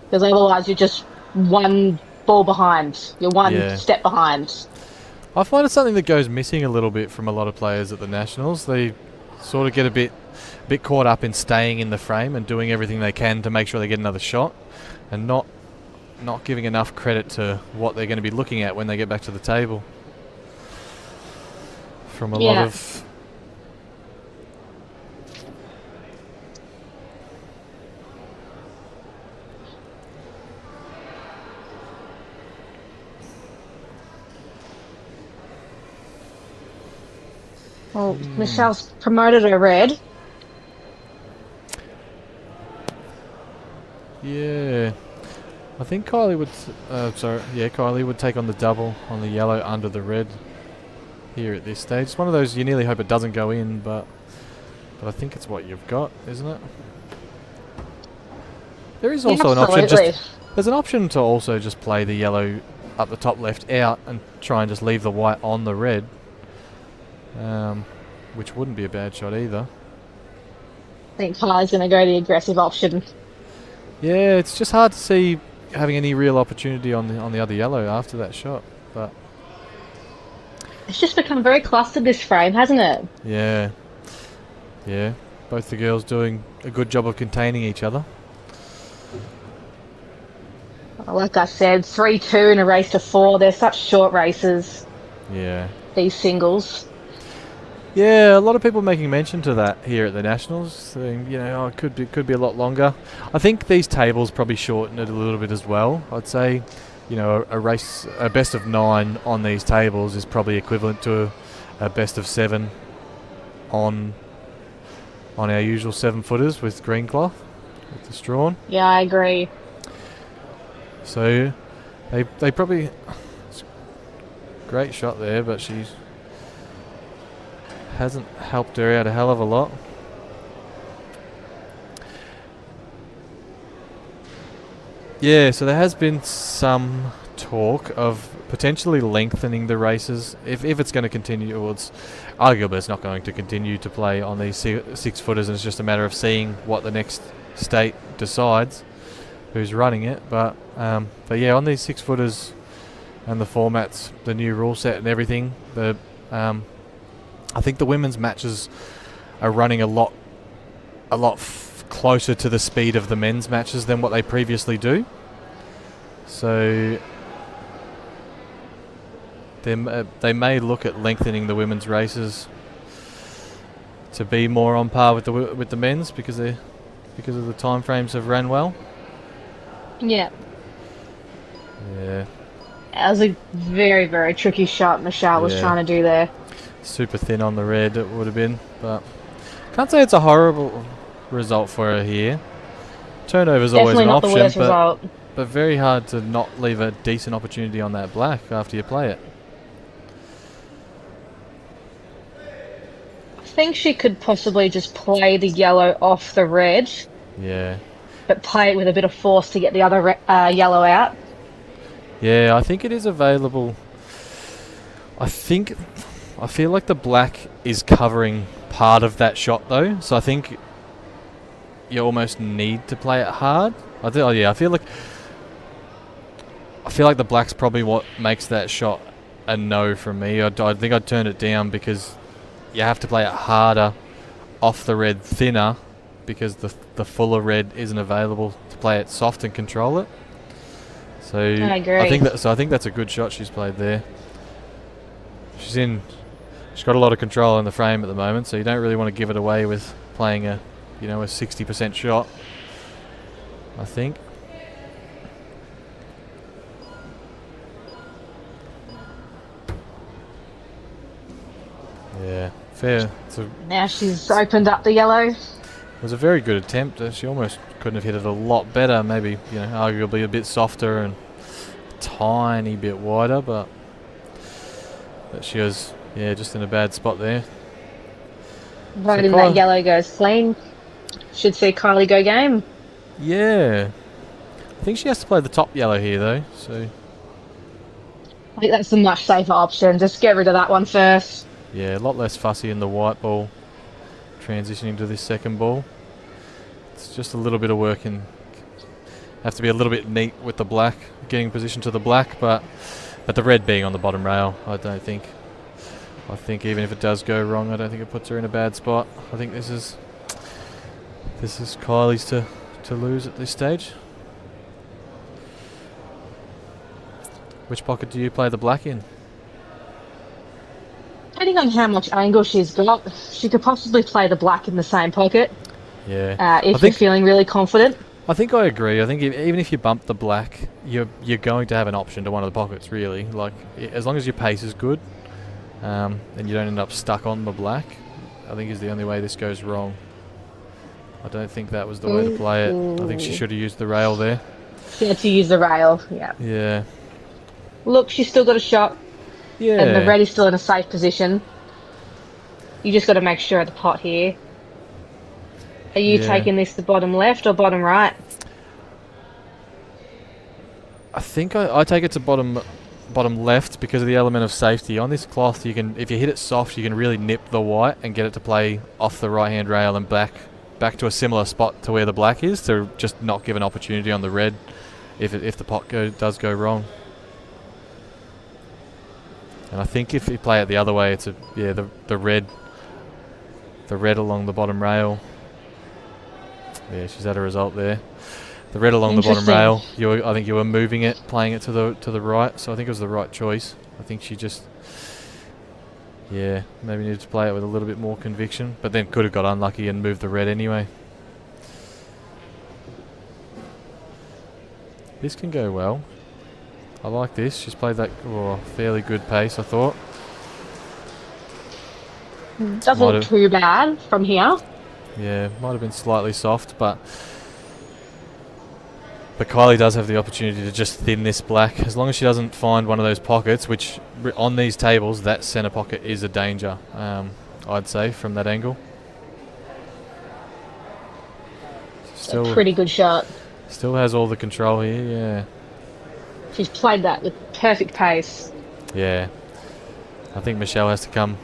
because otherwise you're just one ball behind. You're one Yeah. step behind. I find it's something that goes missing a little bit from a lot of players at the Nationals. They sort of get a bit caught up in staying in the frame and doing everything they can to make sure they get another shot, and not giving enough credit to what they're going to be looking at when they get back to the table. From a lot of... Well, Michelle's promoted her red. Yeah. I think Kylie would... Kylie would take on the double on the yellow under the red here at this stage. It's one of those you nearly hope it doesn't go in, but I think it's what you've got, isn't it? There is also an option. There's an option to also just play the yellow up the top left out and try and just leave the white on the red. Which wouldn't be a bad shot either. I think Kylie's going to go the aggressive option. Yeah, it's just hard to see having any real opportunity on the other yellow after that shot. But it's just become very clustered, this frame, hasn't it? Yeah. Yeah. Both the girls doing a good job of containing each other. Like I said, 3-2 in a race to 4. They're such short races. Yeah. These singles. Yeah, a lot of people making mention to that here at the Nationals, saying, it could be a lot longer. I think these tables probably shorten it a little bit as well. I'd say, a best of 9 on these tables is probably equivalent to a best of 7 on our usual 7-footers with green cloth, with the strawn. Yeah, I agree. So they probably... Great shot there, but she's... hasn't helped her out a hell of a lot. Yeah, so there has been some talk of potentially lengthening the races if it's going to continue. Well, it's arguably it's not going to continue to play on these 6-footers, and it's just a matter of seeing what the next state decides, who's running it. But yeah, on these 6-footers and the formats, the new rule set and everything, I think the women's matches are running a lot closer to the speed of the men's matches than what they previously do. So they may look at lengthening the women's races to be more on par with the men's because of the time frames have ran well. Yeah. Yeah. That was a very, very tricky shot Michelle was trying to do there. Super thin on the red it would have been, but can't say it's a horrible result for her here. Turnover's always an option, the worst result. But very hard to not leave a decent opportunity on that black after you play it. I think she could possibly just play the yellow off the red. Yeah. But play it with a bit of force to get the other yellow out. Yeah, I think it is available. I feel like the black is covering part of that shot though, so I think you almost need to play it hard. I feel like the black's probably what makes that shot a no from me. I think I'd turn it down because you have to play it harder off the red, thinner, because the fuller red isn't available to play it soft and control it. So I agree. I think that's a good shot she's played there. She's got a lot of control in the frame at the moment, so you don't really want to give it away with playing a 60% shot, I think. Yeah, fair. Now she's opened up the yellow. It was a very good attempt. She almost couldn't have hit it a lot better. Maybe, arguably a bit softer and a tiny bit wider, but she was, just in a bad spot there. Right, so that yellow goes clean. Should see Kylie go game. Yeah. I think she has to play the top yellow here, though, so... I think that's a much safer option. Just get rid of that one first. Yeah, a lot less fussy in the white ball. transitioning to this second ball. It's just a little bit of work and have to be a little bit neat with the black, getting position to the black, but the red being on the bottom rail, I think even if it does go wrong, I don't think it puts her in a bad spot. I think this is Kylie's to lose at this stage. Which pocket do you play the black in? Depending on how much angle she's got, she could possibly play the black in the same pocket. Yeah. If you're feeling really confident. I think I agree. I think even if you bump the black, you're going to have an option to one of the pockets, really. Like, as long as your pace is good, and you don't end up stuck on the black, I think is the only way this goes wrong. I don't think that was the way to play it. I think she should have used the rail there. She had to use the rail, yeah. Yeah. Look, she's still got a shot. Yeah. And the red is still in a safe position. You just got to make sure of the pot here. Are you taking this to bottom left or bottom right? I think I take it to bottom left because of the element of safety. On this cloth, you can, if you hit it soft, you can really nip the white and get it to play off the right-hand rail and back to a similar spot to where the black is, to just not give an opportunity on the red if the pot does go wrong. And I think if you play it the other way, it's the red along the bottom rail. Yeah, she's had a result there. The red along the bottom rail. I think you were moving it, playing it to the right. So I think it was the right choice. I think she just, maybe needed to play it with a little bit more conviction, but then could have got unlucky and moved the red anyway. This can go well. I like this. She's played that fairly good pace, I thought. Doesn't look too bad from here. Yeah, might have been slightly soft, but Kylie does have the opportunity to just thin this black. As long as she doesn't find one of those pockets, which on these tables, that centre pocket is a danger, I'd say, from that angle. Still a pretty good shot. Still has all the control here, yeah. She's played that with perfect pace. Yeah. I think Michelle has to come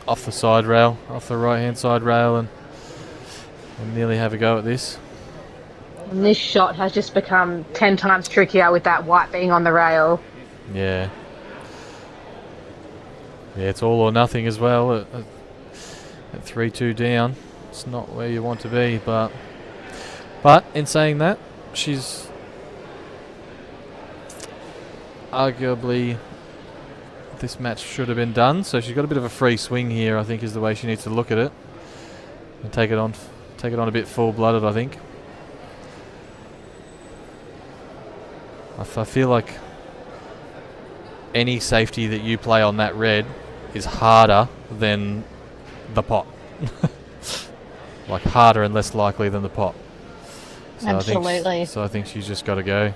off the side rail, off the right-hand side rail, and nearly have a go at this. And this shot has just become 10 times trickier with that white being on the rail. Yeah. Yeah, it's all or nothing as well at 3-2 down. It's not where you want to be, but in saying that, she's arguably this match should have been done, so she's got a bit of a free swing here, I think, is the way she needs to look at it. And take it on a bit full-blooded, I think. I feel like any safety that you play on that red is harder than the pot. Like harder and less likely than the pot. So Absolutely. I think she's just got to go.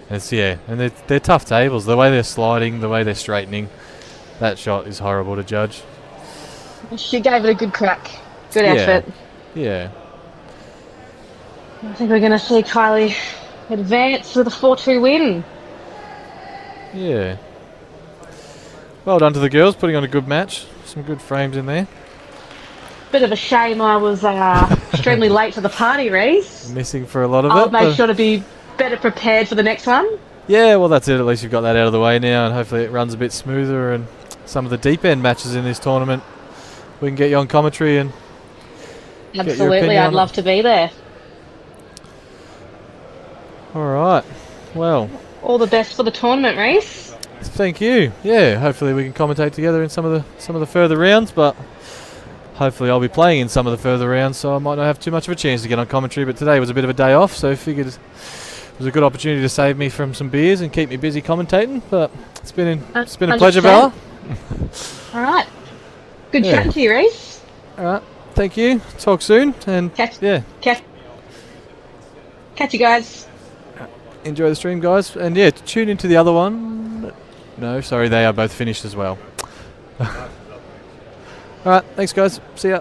And and they're tough tables. The way they're sliding, the way they're straightening, that shot is horrible to judge. She gave it a good crack. Good effort. Yeah. I think we're going to see Kylie advance with a 4-2 win. Yeah. Well done to the girls, putting on a good match. Some good frames in there. Bit of a shame I was extremely late to the party, Reese. Missing for a lot of I'll it. make sure to be better prepared for the next one. Yeah, well that's it. At least you've got that out of the way now, and hopefully it runs a bit smoother, and some of the deep end matches in this tournament, we can get you on commentary and Absolutely, I'd love to be there. Alright, well. All the best for the tournament, Reese. Thank you. Yeah, hopefully we can commentate together in some of the further rounds, but hopefully I'll be playing in some of the further rounds, so I might not have too much of a chance to get on commentary, but today was a bit of a day off, so I figured it was a good opportunity to save me from some beers and keep me busy commentating, but it's been a pleasure, Bella. Alright. Good chatting to you, Reese. Alright, thank you. Talk soon, and catch you guys. Enjoy the stream, guys, and tune into the other one. No, sorry, they are both finished as well. Alright, thanks guys. See ya.